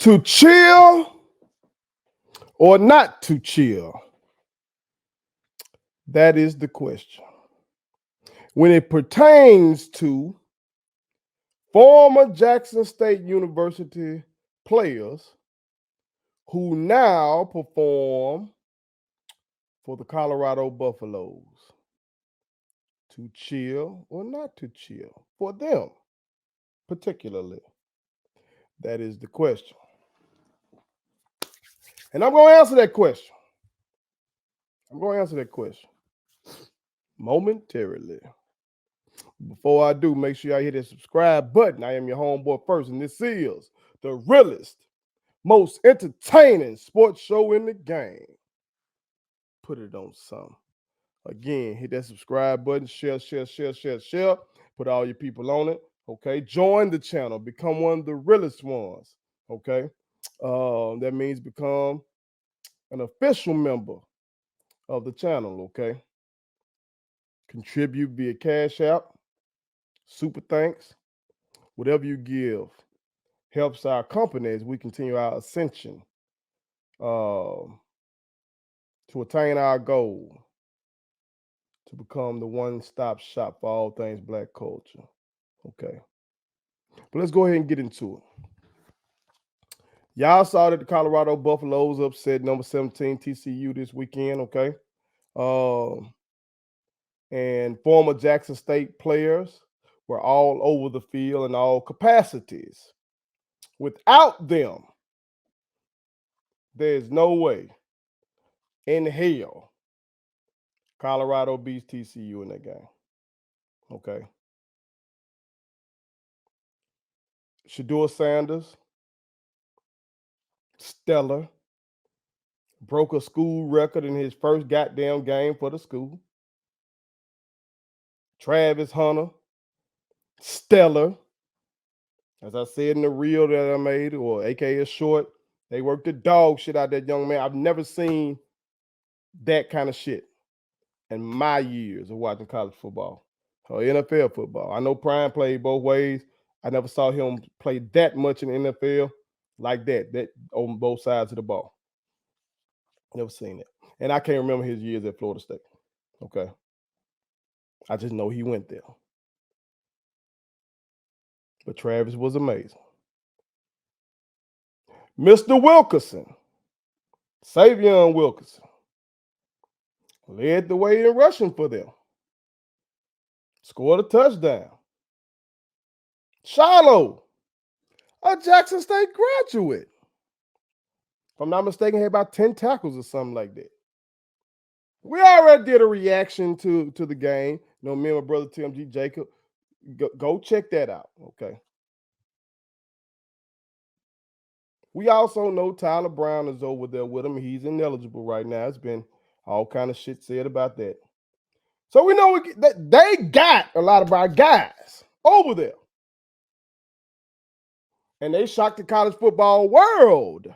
To chill or not to chill? That is the question. When it pertains to former Jackson State University players who now perform for the Colorado Buffaloes, to chill or not to chill for them, particularly. That is the question. And I'm going to answer that question. Momentarily. Before I do, make sure y'all hit that subscribe button. I am your homeboy first, and this is the realest, most entertaining sports show in the game. Put it on some. Again, hit that subscribe button, share. Put all your people on it. Okay, join the channel, become one of the realest ones. Okay, that means become an official member of the channel. Okay, contribute via Cashapp, super thanks, whatever you give helps our company as we continue our ascension to attain our goal to become the one-stop shop for all things Black culture. Okay. But let's go ahead and get into it. Y'all saw that the Colorado Buffaloes upset number 17 TCU this weekend, okay? And former Jackson State players were all over the field in all capacities. Without them, there's no way in hell Colorado beats TCU in that game. Okay. Shedeur Sanders, stellar, broke a school record in his first goddamn game for the school. Travis Hunter, stellar. As I said in the reel that I made, or AKA short, they worked the dog shit out of that young man. I've never seen that kind of shit in my years of watching college football or NFL football. I know Prime played both ways. I never saw him play that much in the NFL like that on both sides of the ball. Never seen it. And I can't remember his years at Florida State. Okay. I just know he went there. But Travis was amazing. Mr. Wilkerson, Sy'Veon Wilkerson, led the way in rushing for them. Scored a touchdown. Shilo, a Jackson State graduate. If I'm not mistaken, had about 10 tackles or something like that. We already did a reaction to the game. You know, me and my brother Tim G. Jacob. Go check that out, okay? We also know Tyler Brown is over there with him. He's ineligible right now. It's been all kind of shit said about that. So we know that they got a lot of our guys over there. And they shocked the college football world.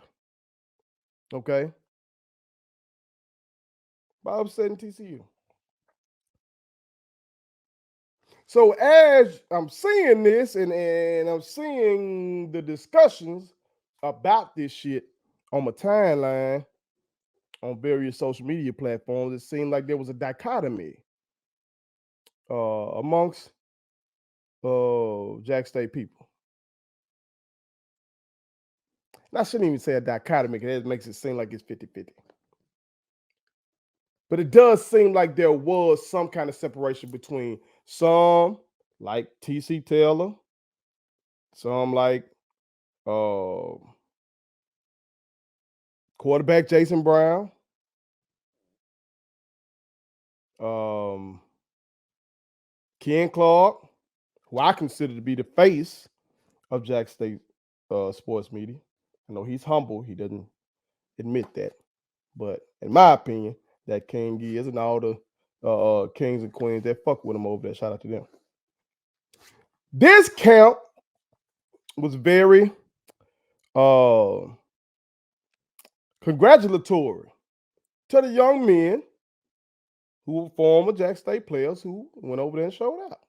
Okay? By upsetting TCU. So as I'm seeing this and I'm seeing the discussions about this shit on my timeline on various social media platforms, it seemed like there was a dichotomy amongst Jack State people. And I shouldn't even say a dichotomy because it makes it seem like it's 50-50. But it does seem like there was some kind of separation between some like TC Taylor, some like quarterback Jason Brown, Ken Clark, who I consider to be the face of Jack State sports media. I know he's humble. He doesn't admit that. But in my opinion, that King is, and all the kings and queens that fuck with him over there. Shout out to them. This camp was very congratulatory to the young men who were former Jack State players who went over there and showed out.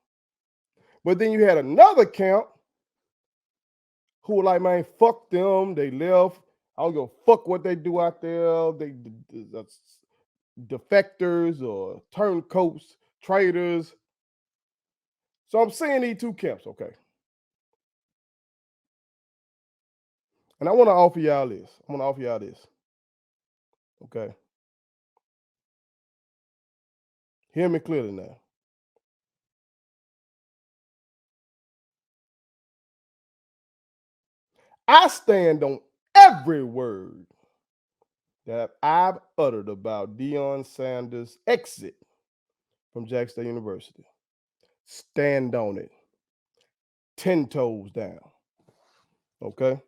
But then you had another camp who were like, man, fuck them. They left. I don't give a fuck what they do out there. They defectors or turncoats, traitors. So I'm seeing these two camps, okay? And I want to offer y'all this. Okay. Hear me clearly now. I stand on every word that I've uttered about Deion Sanders' exit from Jackson State University. Stand on it. 10 toes down. Okay?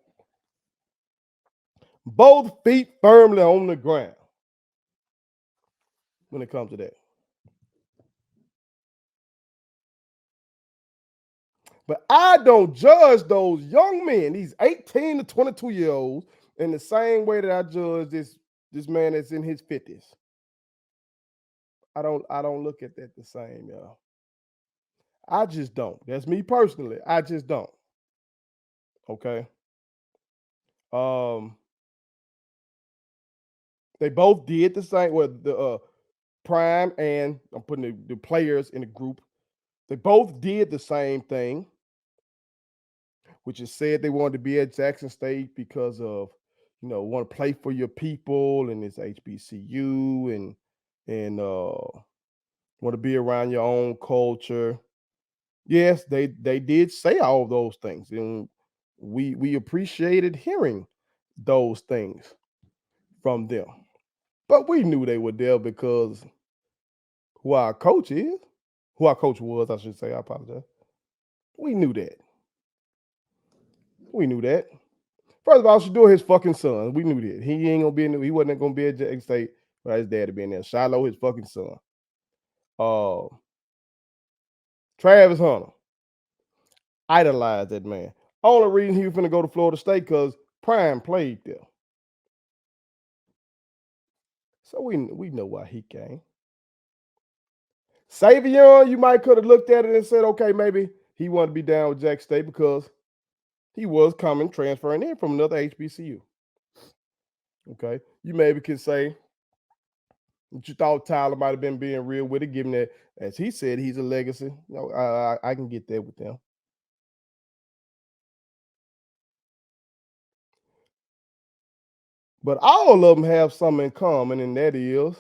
Both feet firmly on the ground when it comes to that. But I don't judge those young men, these 18 to 22-year-olds, in the same way that I judge this man that's in his 50s. I don't look at that the same, y'all. I just don't. That's me personally. I just don't. Okay. They both did the same. Well, the Prime and I'm putting the players in the group. They both did the same thing, which is said they wanted to be at Jackson State because of, want to play for your people and it's HBCU and want to be around your own culture. Yes, they did say all those things, and we appreciated hearing those things from them. But we knew they were there because who our coach was, I should say. I apologize. We knew that. We knew that. First of all, Shedeur his fucking son. We knew that. He wasn't gonna be at Jackson State without his dad to be in there. Shilo, his fucking son. Travis Hunter. Idolized that man. Only reason he was gonna go to Florida State because Prime played there. So we know why he came. Sy'Veon, you might could have looked at it and said, okay, maybe he wanted to be down with Jackson State because he was transferring in from another HBCU. Okay. You maybe could say that you thought Tyler might have been being real with it, given that, as he said, he's a legacy. I can get that with them. But all of them have something in common, and that is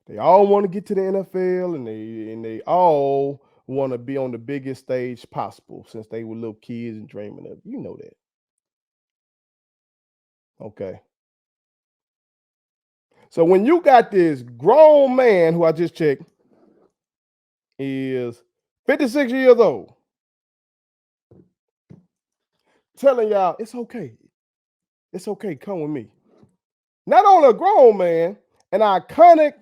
they all want to get to the NFL, and they all want to be on the biggest stage possible since they were little kids and dreaming of it. You know that. Okay. So when you got this grown man who I just checked is 56 years old telling y'all it's okay. It's okay, come with me. Not only a grown man, an iconic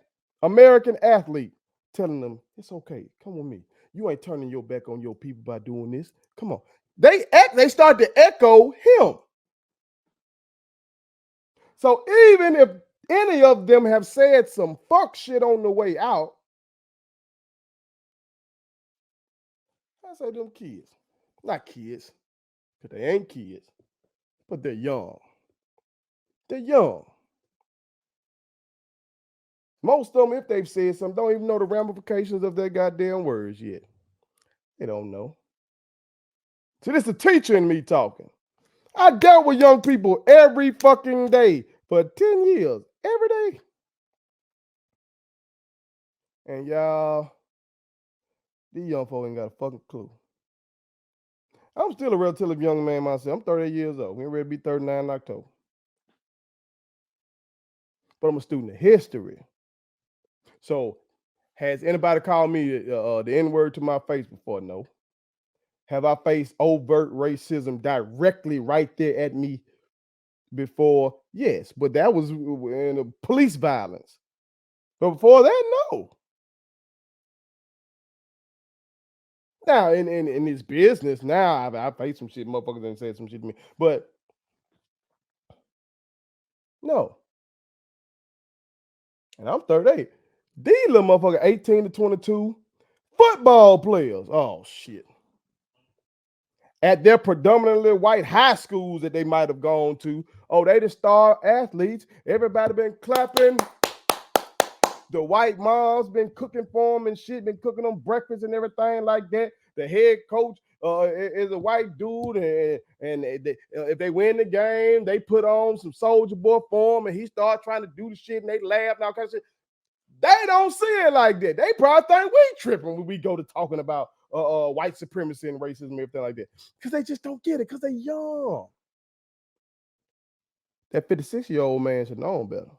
American athlete telling them it's okay, come with me. You ain't turning your back on your people by doing this. Come on. They start to echo him. So even if any of them have said some fuck shit on the way out, I say them kids. Not kids, because they ain't kids, but they're young. They're young. Most of them, if they've said something, don't even know the ramifications of their goddamn words yet. They don't know. See, this is the teacher in me talking. I dealt with young people every fucking day for 10 years, every day. And y'all, these young folk ain't got a fucking clue. I'm still a relatively young man myself. I'm 38 years old. We're ready to be 39 in October. But I'm a student of history. So, has anybody called me the N-word to my face before? No. Have I faced overt racism directly right there at me before? Yes, but that was in a police violence. But before that, no. Now, in this business, now I faced some shit, motherfuckers and said some shit to me. But no. And I'm 38. These little motherfuckers, 18 to 22, football players. Oh, shit. at their predominantly white high schools that they might have gone to. Oh, they the star athletes. Everybody been clapping. The white moms been cooking for them and shit, been cooking them breakfast and everything like that. The head coach is a white dude, and if they win the game, they put on some Soldier Boy for him, and he start trying to do the shit, and they laugh and all kinds of shit. They don't see it like that. They probably think we tripping when we go to talking about white supremacy and racism and everything like that, because they just don't get it because they young. That 56-year-old man should know better.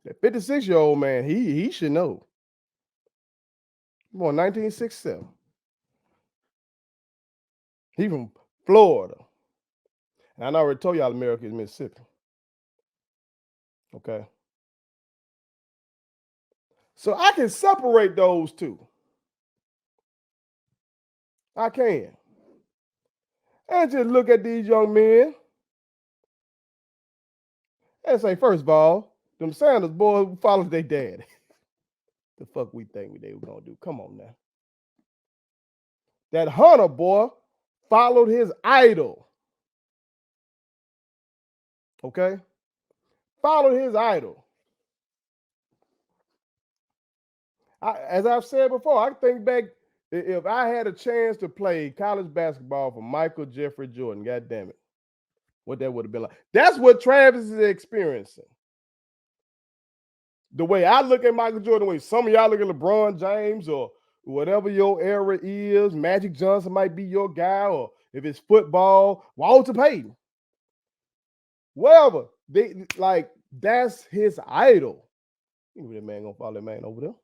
That 56-year-old man, he should know. Born 1967. He from Florida. And I already told y'all America is Mississippi. Okay. So I can separate those two. I can. And just look at these young men and say, first of all, them Sanders boys followed their dad. The fuck we think they were gonna do? Come on now. That Hunter boy followed his idol. Okay? Followed his idol. As I've said before, I think back if I had a chance to play college basketball for Michael Jeffrey Jordan, god damn it, what that would have been like. That's what Travis is experiencing. The way I look at Michael Jordan, the way some of y'all look at LeBron James or whatever your era is, Magic Johnson might be your guy, or if it's football, Walter Payton. Whatever. They like that's his idol. You know that man gonna follow that man over there.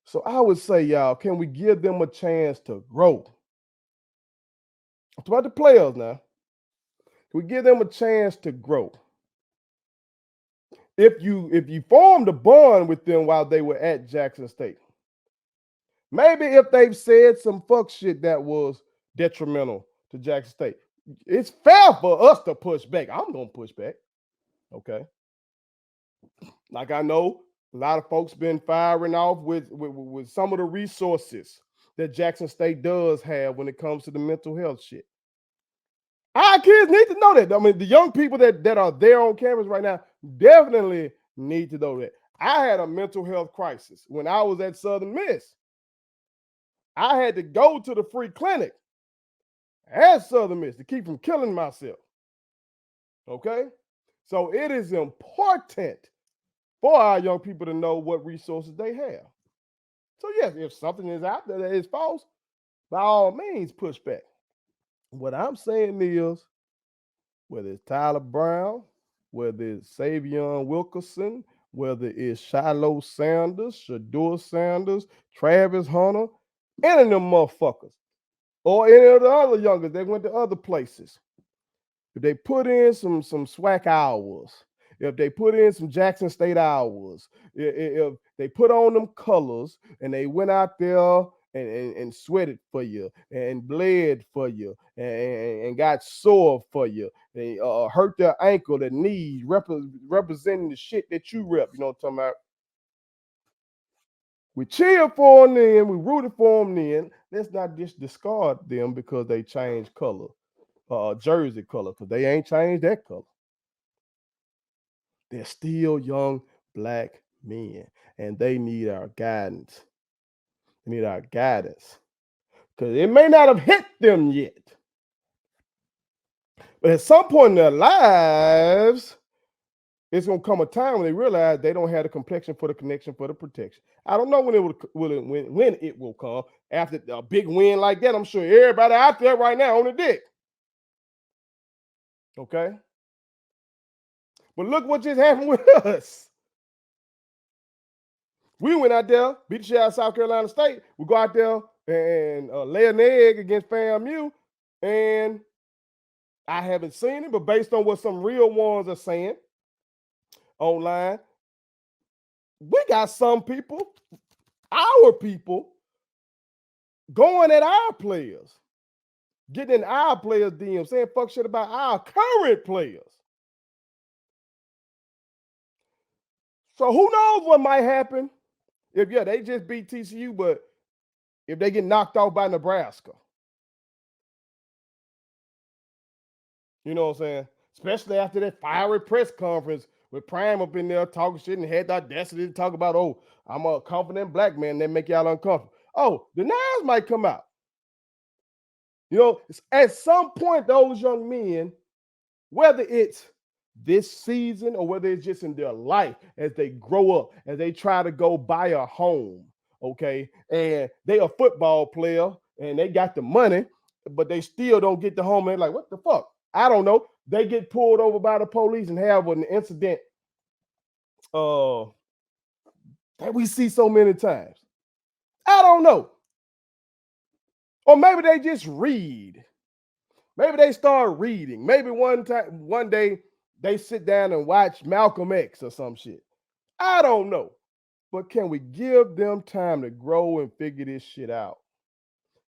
So I would say, y'all, can we give them a chance to grow? I'm talking about the players now. Can we give them a chance to grow? If you formed a bond with them while they were at Jackson State, maybe if they've said some fuck shit that was detrimental to Jackson State, it's fair for us to push back. I'm gonna push back. Okay. Like I know a lot of folks been firing off with some of the resources that Jackson State does have when it comes to the mental health shit. Our kids need to know that. I mean, the young people that are there on campus right now definitely need to know that. I had a mental health crisis when I was at Southern Miss. I had to go to the free clinic at Southern Miss to keep from killing myself. Okay? So it is important for our young people to know what resources they have. So yes, if something is out there that is false, by all means, push back. What I'm saying is, whether it's Tyler Brown, whether it's Sy'Veon Wilkerson, whether it's Shilo Sanders, Shedeur Sanders, Travis Hunter, any of them motherfuckers, or any of the other youngers that went to other places, if they put in some SWAC hours, if they put in some Jackson State hours, if they put on them colors and they went out there and sweated for you and bled for you and got sore for you, they hurt their ankle, their knees, representing the shit that you rep. You know what I'm talking about? We cheered for them then, we rooted for them then. Let's not just discard them because they changed color, jersey color, because they ain't changed that color. They're still young black men, and they need our guidance. They need our guidance because it may not have hit them yet. But at some point in their lives, it's going to come a time when they realize they don't have the complexion for the connection for the protection. I don't know when it will come. After a big win like that, I'm sure everybody out there right now on the dick. Okay? But look what just happened with us. We went out there, beat the shit out of South Carolina State. We go out there and lay an egg against FAMU, and I haven't seen it, but based on what some real ones are saying online, we got some people, our people, going at our players, getting in our players' DMs, saying fuck shit about our current players. So who knows what might happen if they just beat TCU, but if they get knocked off by Nebraska. You know what I'm saying? Especially after that fiery press conference with Prime up in there talking shit and had the audacity to talk about, oh, I'm a confident black man that make y'all uncomfortable. Oh, the knives might come out. You know, at some point, those young men, whether it's this season or whether it's just in their life, as they grow up, as they try to go buy a home, okay, and they a football player and they got the money, but they still don't get the home. And they're like, what the fuck? I don't know. They get pulled over by the police and have an incident that we see so many times. I don't know. Or maybe they just read. Maybe they start reading. Maybe one day they sit down and watch Malcolm X or some shit. I don't know. But can we give them time to grow and figure this shit out?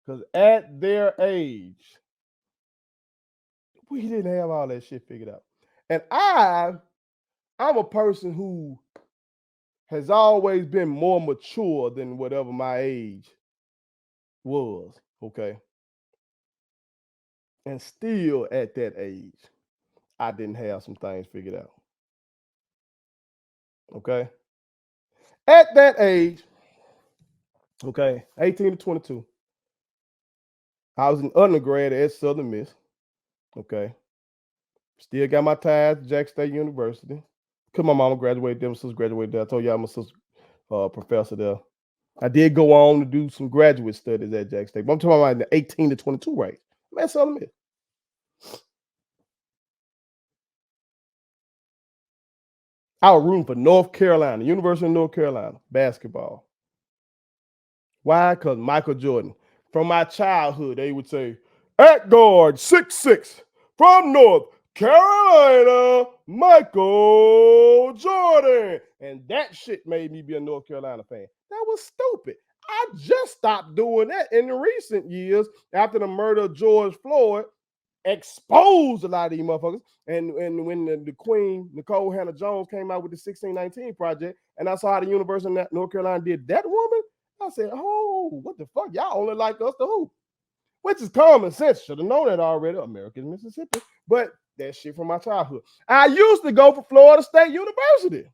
Because at their age, we didn't have all that shit figured out. And I'm a person who has always been more mature than whatever my age was, okay? And still at that age, I didn't have some things figured out, okay? At that age, okay, 18 to 22, I was an undergrad at Southern Miss, okay? Still got my ties to Jack State University. Because my mama graduated there, my sister graduated there. I told y'all my sister professor there. I did go on to do some graduate studies at Jack State, but I'm talking about the 18 to 22 range. Man, Southern Miss. I was rooting for North Carolina, University of North Carolina, basketball. Why? Because Michael Jordan. From my childhood, they would say, at guard, 6'6", from North Carolina, Michael Jordan. And that shit made me be a North Carolina fan. That was stupid. I just stopped doing that in the recent years after the murder of George Floyd exposed a lot of these motherfuckers. And when the Queen, Nicole Hannah Jones, came out with the 1619 Project, and I saw how the University of North Carolina did that woman, I said, oh, what the fuck? Y'all only like us to hoop. Which is common sense. Should have known that already. American Mississippi. But that shit from my childhood. I used to go for Florida State University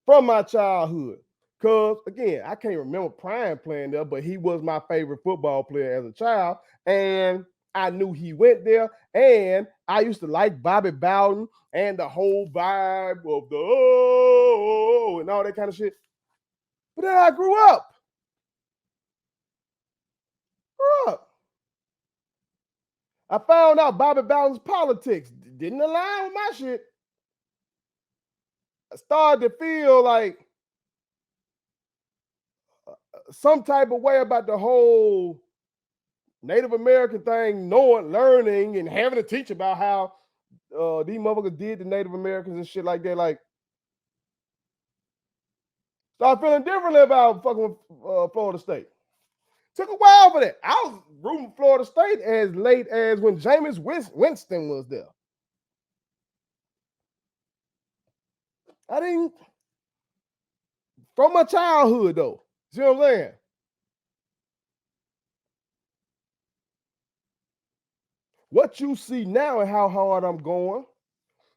from my childhood. Because, again, I can't remember Prime playing there, but he was my favorite football player as a child. And I knew he went there. And I used to like Bobby Bowden and the whole vibe of the oh and all that kind of shit. But then I grew up. I found out Bobby Bowden's politics didn't align with my shit. I started to feel like some type of way about the whole Native American thing, learning, and having to teach about how these motherfuckers did the Native Americans and shit like that. Like, started feeling differently about fucking Florida State. Took a while for that. I was rooting Florida State as late as when Jameis Winston was there. I didn't, from my childhood though. See what I'm saying? What you see now and how hard I'm going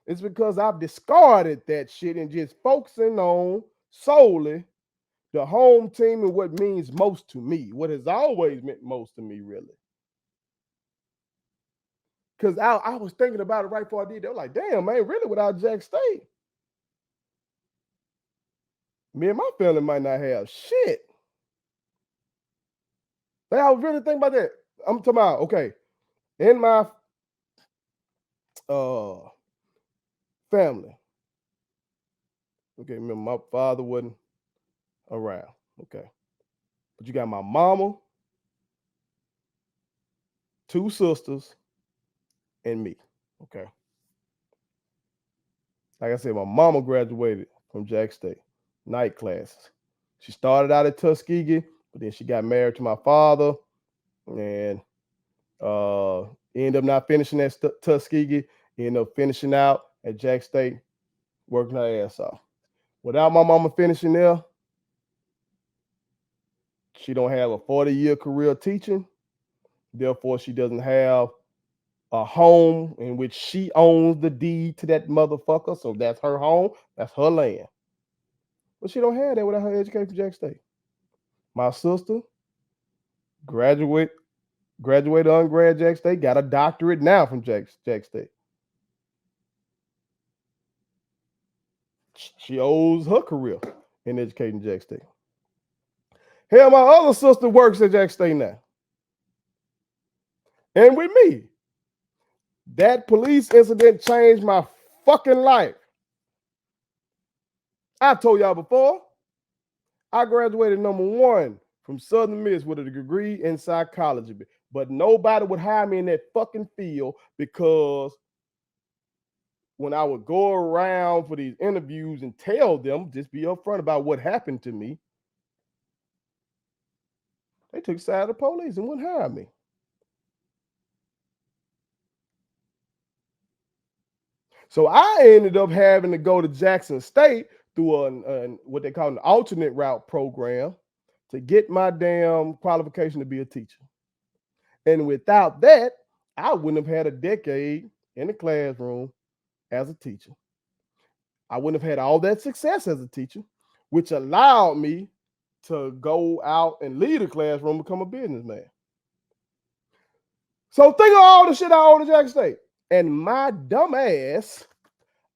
is because I've discarded that shit and just focusing on solely the home team and what means most to me, what has always meant most to me, really. Because I was thinking about it right before I did. They were like, damn, man, really without Jack State, me and my family might not have shit. Like, I was really thinking about that. I'm talking about, okay, in my family, okay, remember my father wasn't around, okay. But you got my mama, two sisters, and me, okay. Like I said, my mama graduated from Jack State, night classes. She started out at Tuskegee, but then she got married to my father and ended up not finishing at Tuskegee, ended up finishing out at Jack State, working her ass off. Without my mama finishing there, She don't have a 40-year career teaching. Therefore, she doesn't have a home in which she owns the deed to that motherfucker. So that's her home. That's her land. But she don't have that without her education from Jack State. My sister, graduated undergrad Jack State, got a doctorate now from Jack State. She owes her career in educating Jack State. Hell, my other sister works at Jack State now. And with me. That police incident changed my fucking life. I told y'all before, I graduated #1 from Southern Miss with a degree in psychology, but nobody would hire me in that fucking field because when I would go around for these interviews and tell them, just be upfront about what happened to me, they took side of the police and wouldn't hire me. So I ended up having to go to Jackson State through what they call an alternate route program to get my damn qualification to be a teacher. And without that, I wouldn't have had a decade in the classroom as a teacher. I wouldn't have had all that success as a teacher, which allowed me to go out and leave the classroom, become a businessman. So think of all the shit I owe to Jackson State. And my dumb ass,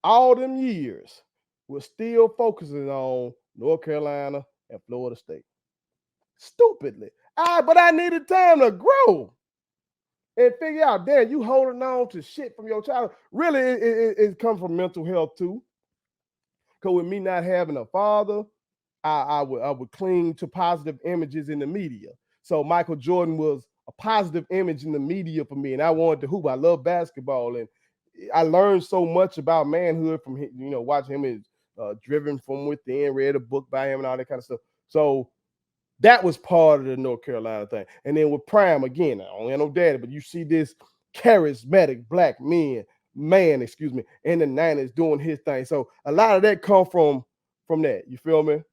all them years, was still focusing on North Carolina and Florida State. Stupidly. But I needed time to grow and figure out, damn, you holding on to shit from your childhood. Really, it comes from mental health too. Because with me not having a father, I would cling to positive images in the media. So Michael Jordan was a positive image in the media for me, and I wanted to hoop. I love basketball, and I learned so much about manhood from watching him Driven from Within, read a book by him and all that kind of stuff. So that was part of the North Carolina thing. And then with Prime, again, I don't have no daddy, but you see this charismatic black man, in the 90s doing his thing. So a lot of that come from that. You feel me?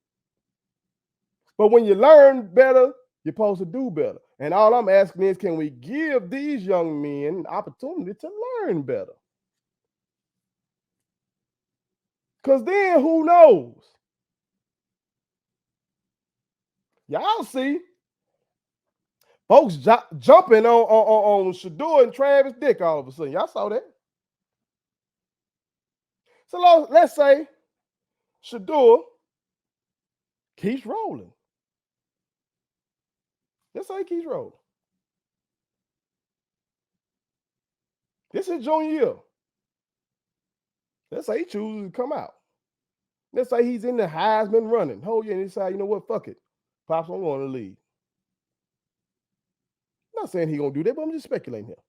But when you learn better, you're supposed to do better. And all I'm asking is, can we give these young men an opportunity to learn better? Because then who knows? Y'all see folks jumping on Shedeur and Travis Dick all of a sudden. Y'all saw that? So let's say Shedeur keeps rolling. Let's say he keeps rolling. This is junior year. Let's say he chooses to come out. Let's say he's in the Heisman running. Whole year and he decide, you know what, fuck it. Pops, I'm going to leave. I'm not saying he's going to do that, but I'm just speculating here.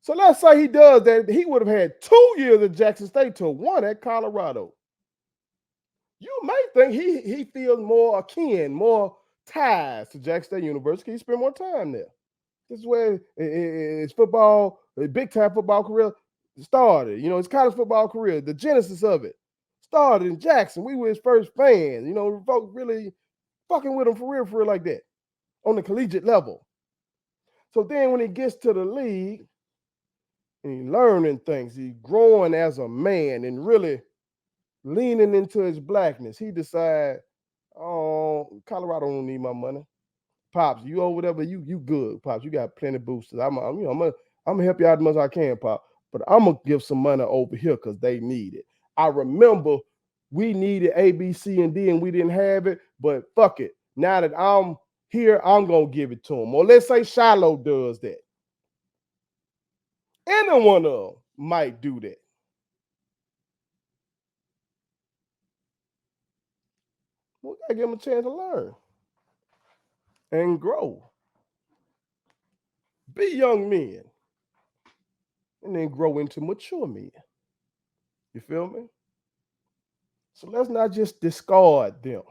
So let's say he does that. He would have had 2 years at Jackson State to 1 at Colorado. You may think he feels more akin, more ties to Jackson State University. He spent more time there. This is where his football, big time football career started. His college football career, the genesis of it started in Jackson. We were his first fans. Folks really fucking with him for real like that on the collegiate level. So then when he gets to the league and he's learning things, he's growing as a man and really leaning into his blackness, he decides, oh, Colorado don't need my money. Pops, you over there, but you good, Pops. You got plenty of boosters. I'm gonna help you out as much as I can, Pop. But I'm gonna give some money over here because they need it. I remember we needed A, B, C, and D, and we didn't have it. But fuck it. Now that I'm here, I'm gonna give it to them. Or let's say Shilo does that. Any one of them might do that. We gotta give them a chance to learn and grow. Be young men and then grow into mature men. You feel me? So let's not just discard them,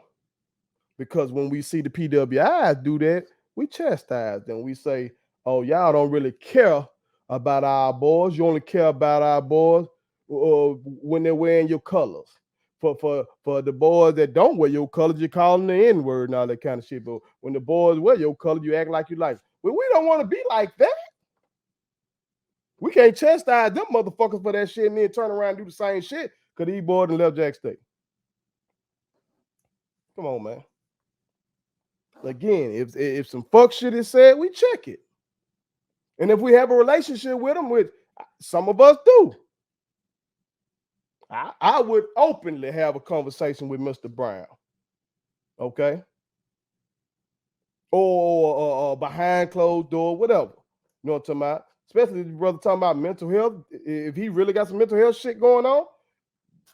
because when we see the PWIs do that, we chastise them. We say, oh, y'all don't really care about our boys. You only care about our boys when they're wearing your colors. for the boys that don't wear your colors, you call them the N-word and all that kind of shit. But when the boys wear your color, you act like you like. Well, we don't want to be like that. We can't chastise them motherfuckers for that shit and then turn around and do the same shit because these boys done left Jack State. Come on, man. Again, if some fuck shit is said, we check it. And if we have a relationship with them, which some of us do, I would openly have a conversation with Mr. Brown. Okay? Or behind closed door, whatever. You know what I'm talking about? Especially if your brother talking about mental health. If he really got some mental health shit going on,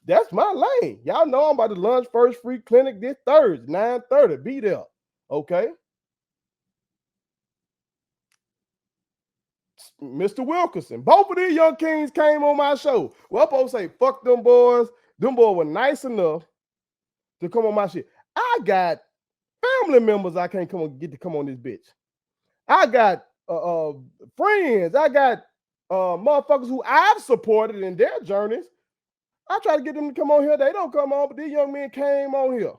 that's my lane. Y'all know I'm about to lunch first free clinic this Thursday, 9:30. Be there. Okay? Mr. Wilkerson. Both of these young kings came on my show. Well, I'm supposed to say, fuck them boys. Them boys were nice enough to come on my shit. I got family members I can't get to come on this bitch. I got friends. I got motherfuckers who I've supported in their journeys. I try to get them to come on here. They don't come on, but these young men came on here.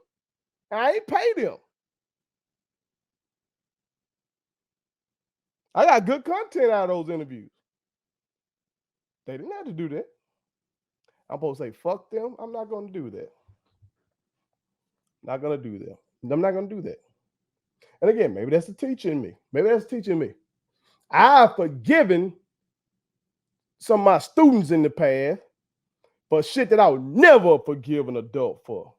I ain't paid them. I got good content out of those interviews. They didn't have to do that. I'm supposed to say, fuck them. I'm not going to do that. Not going to do that. I'm not going to do that. And again, maybe that's the teacher in me. Maybe that's teaching me. I've forgiven some of my students in the past for shit that I would never forgive an adult for.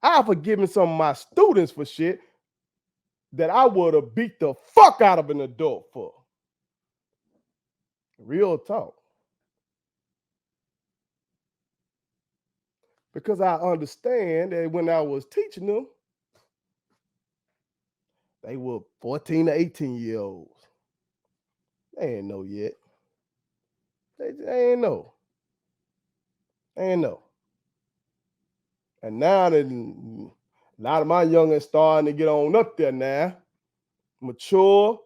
I've forgiven some of my students for shit that I would have beat the fuck out of an adult for. Real talk. Because I understand that when I was teaching them, they were 14 to 18-year-olds. They ain't know yet. They ain't know. They ain't know. And now that a lot of my youngins starting to get on up there now, mature.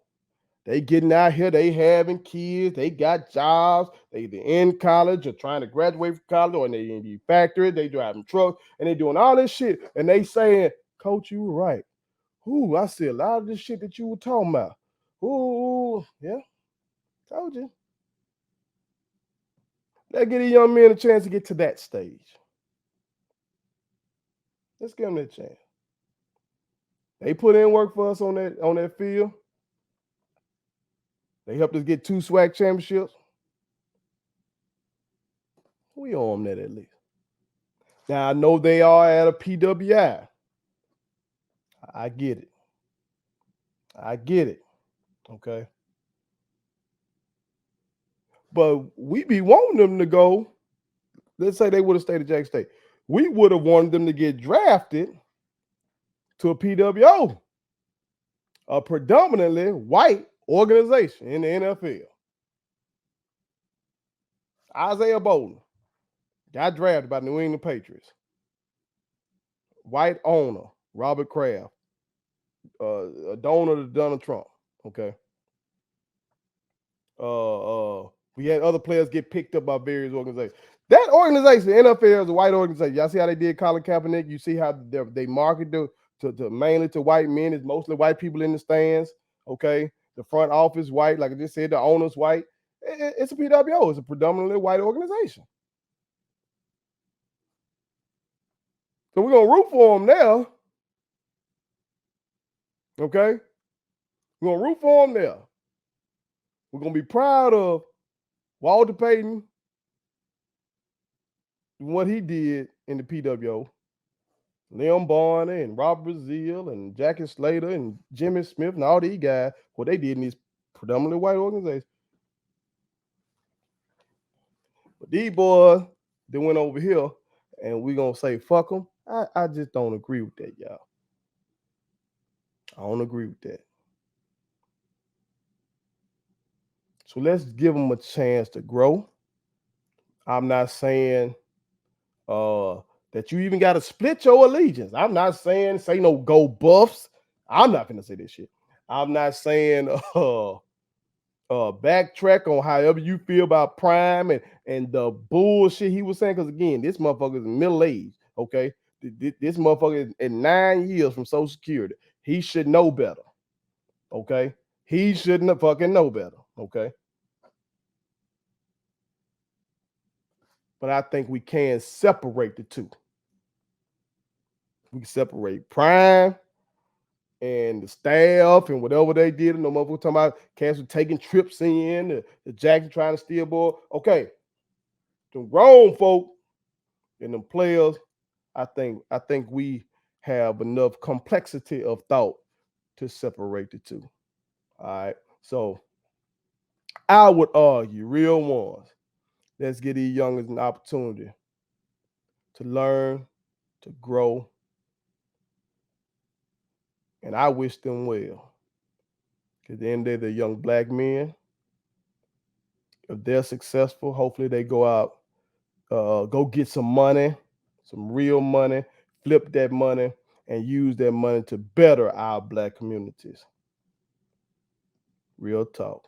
They getting out here, they having kids, they got jobs, they either in college or trying to graduate from college, or they in the factory, they driving trucks, and they doing all this shit. And they saying, Coach, you were right. Ooh, I see a lot of this shit that you were talking about. Ooh, yeah, told you. Let's give these young men a chance to get to that stage. Let's give them that chance. They put in work for us on that field. They helped us get 2 SWAC championships. We owe them that at least. Now, I know they are at a PWI. I get it. I get it. Okay. But we be wanting them to go. Let's say they would have stayed at Jack State. We would have wanted them to get drafted to a PWO, a predominantly white organization in the NFL. Isaiah Bolden got drafted by New England Patriots. White owner, Robert Kraft, a donor to Donald Trump. Okay. We had other players get picked up by various organizations. That organization, the NFL, is a white organization. Y'all see how they did Colin Kaepernick? You see how they market to mainly to white men. It's mostly white people in the stands. Okay. The front office white, like I just said, the owner's white. It's a PWO. It's a predominantly white organization. So we're gonna root for them now. Okay. We're gonna root for them now. We're gonna be proud of Walter Payton, what he did in the PWO. Liam Barney and Robert Brazile and Jackie Slater and Jimmy Smith and all these guys, what they did in these predominantly white organizations. But these boys, they went over here and we're going to say, fuck them. I just don't agree with that, y'all. I don't agree with that. So let's give them a chance to grow. I'm not saying that you even got to split your allegiance. I'm not saying say no go Buffs. I'm not going to say this shit. I'm not saying backtrack on however you feel about Prime and the bullshit he was saying. Because again, this motherfucker is middle aged. Okay, this motherfucker is at 9 years from Social Security. He should know better. Okay, he shouldn't have fucking know better. Okay, but I think we can separate the two. We can separate Prime and the staff and whatever they did. No motherfucker talking about cats taking trips in, the Jackson trying to steal ball. Okay, them grown folk and them players, I think we have enough complexity of thought to separate the two. All right. So I would argue, real ones, let's give these youngers an opportunity to learn, to grow, and I wish them well. At the end of the day, they're young black men. If they're successful, hopefully they go out, go get some money, some real money, flip that money, and use that money to better our black communities. Real talk.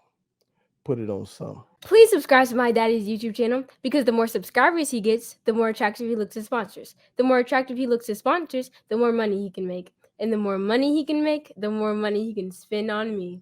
Put it on something. Please subscribe to my daddy's YouTube channel because the more subscribers he gets, the more attractive he looks to sponsors. The more attractive he looks to sponsors, the more money he can make. And the more money he can make, the more money he can spend on me.